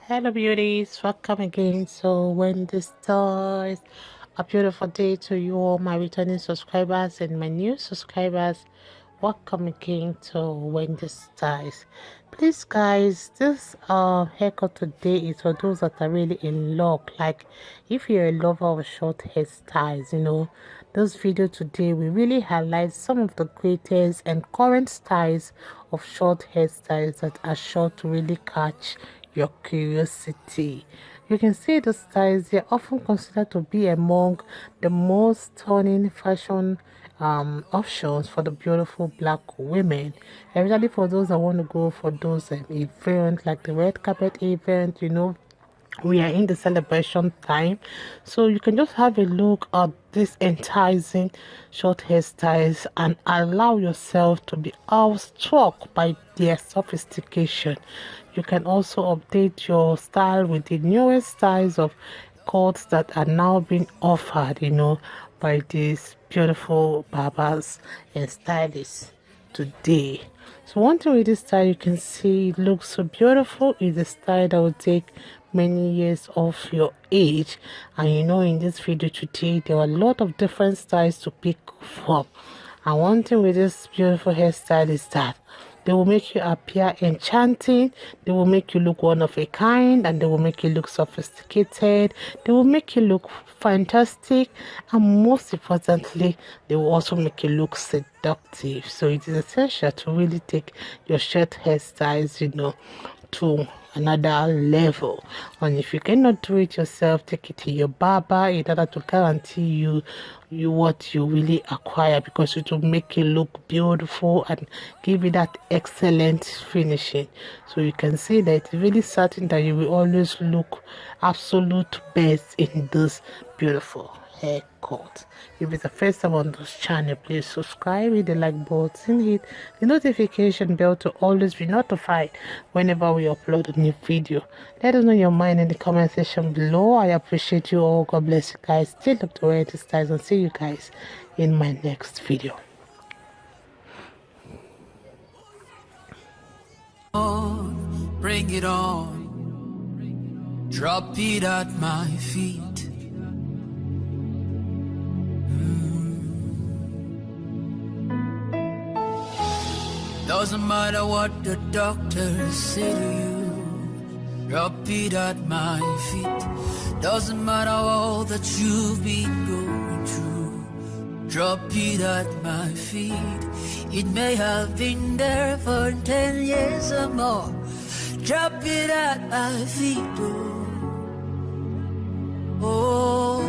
Hello beauties, welcome again. So Wendy Stars, a beautiful day to you all my returning subscribers and my new subscribers. Welcome again to Wendy Stars. Please guys, this haircut today is for those that are really in love. Like if you're a lover of short hairstyles, this video today will really highlight some of the greatest and current styles of short hairstyles that are sure to really catch your curiosity. You can see the styles, they're often considered to be among the most stunning fashion options for the beautiful black women, especially for those that want to go for those events like the red carpet event. We are in the celebration time, so you can just have a look at this enticing short hairstyles and allow yourself to be awestruck by their sophistication. You can also update your style with the newest styles of cuts that are now being offered, by these beautiful barbers and stylists today. So one thing with this style, you can see it looks so beautiful. It's a style that will take many years of your age, and in this video today there are a lot of different styles to pick from. And one thing with this beautiful hairstyle is that they will make you appear enchanting, they will make you look one of a kind, and they will make you look sophisticated, they will make you look fantastic, and most importantly, they will also make you look seductive. So it is essential to really take your short hairstyles, to another level. And if you cannot do it yourself, take it to your barber in order to guarantee you what you really acquire, because it will make you look beautiful and give you that excellent finishing. So you can see that it's really certain that you will always look absolute best in this beautiful haircut. If it's the first time on this channel, please subscribe, hit the like button, hit the notification bell to always be notified whenever we upload a new video. Let us know your mind in the comment section below. I appreciate you all. God bless you guys. Still up to Wendy Stars, and see you guys in my next video. Bring it on, drop it at my feet. Doesn't matter what the doctors say to you, drop it at my feet. Doesn't matter all that you've been going through, drop it at my feet. It may have been there for 10 years or more, drop it at my feet. Oh.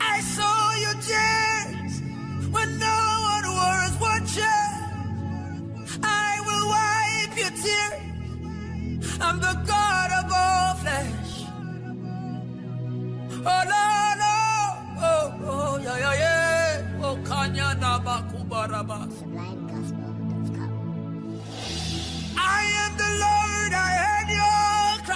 I saw your tears when no one was watching. I will wipe your tears. I'm the God of all flesh. Oh no, no, oh yeah, yeah, yeah. Oh kanya na bakubaraba. I am the Lord. I heard your cry.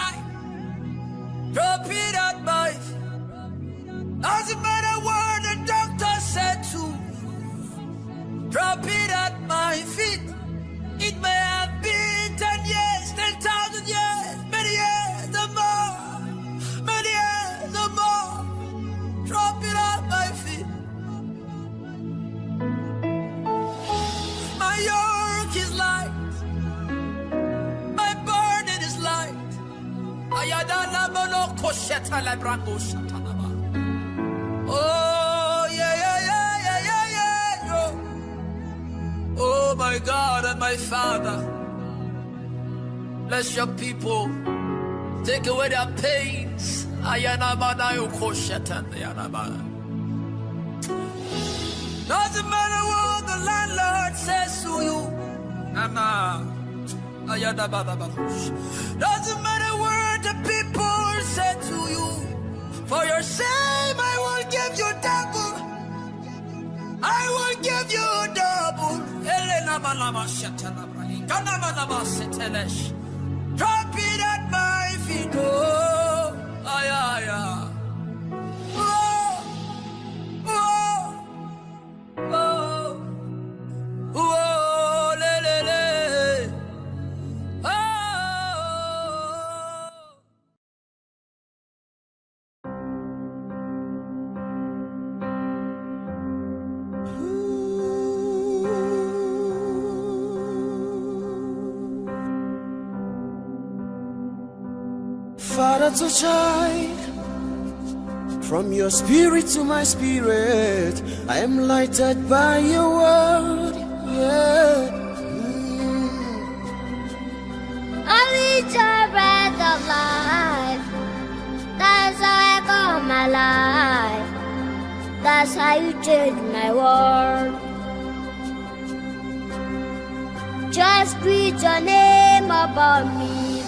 Oh, yeah. Oh, my God and my Father, bless your people. Take away their pains. Doesn't matter what the landlord says to you. Doesn't matter what the people say to you. For your shame, I will give you double. I will give you double. Drop it at my feet. Oh, Father to child, from your spirit to my spirit, I am lighted by your word. Yeah. I reach a breath of life. That's how I got my life. That's how you change my world. Just breathe your name upon me.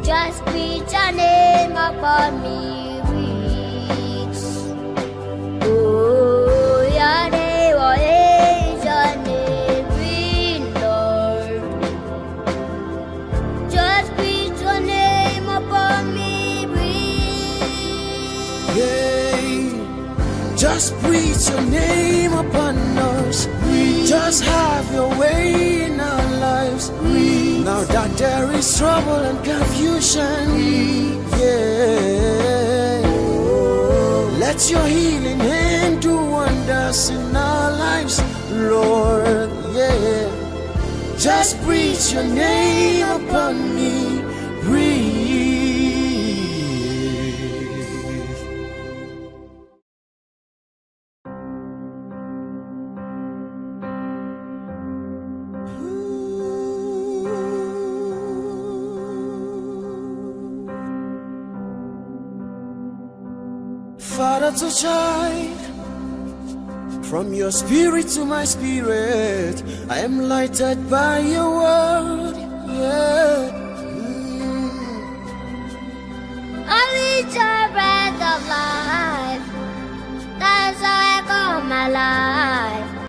Just breathe your name upon me, breathe. Oh, your name, what is your name, breathe, Lord. Just breathe your name upon me, breathe. Yeah. Just breathe your name upon us. Breathe. Just have your way in our lives. Breathe. Now that there is trouble and confusion, yeah. Let your healing hand do wonders in our lives, Lord, yeah. Just breathe your name upon me, breathe. Father to child, from your spirit to my spirit, I am lighted by your word.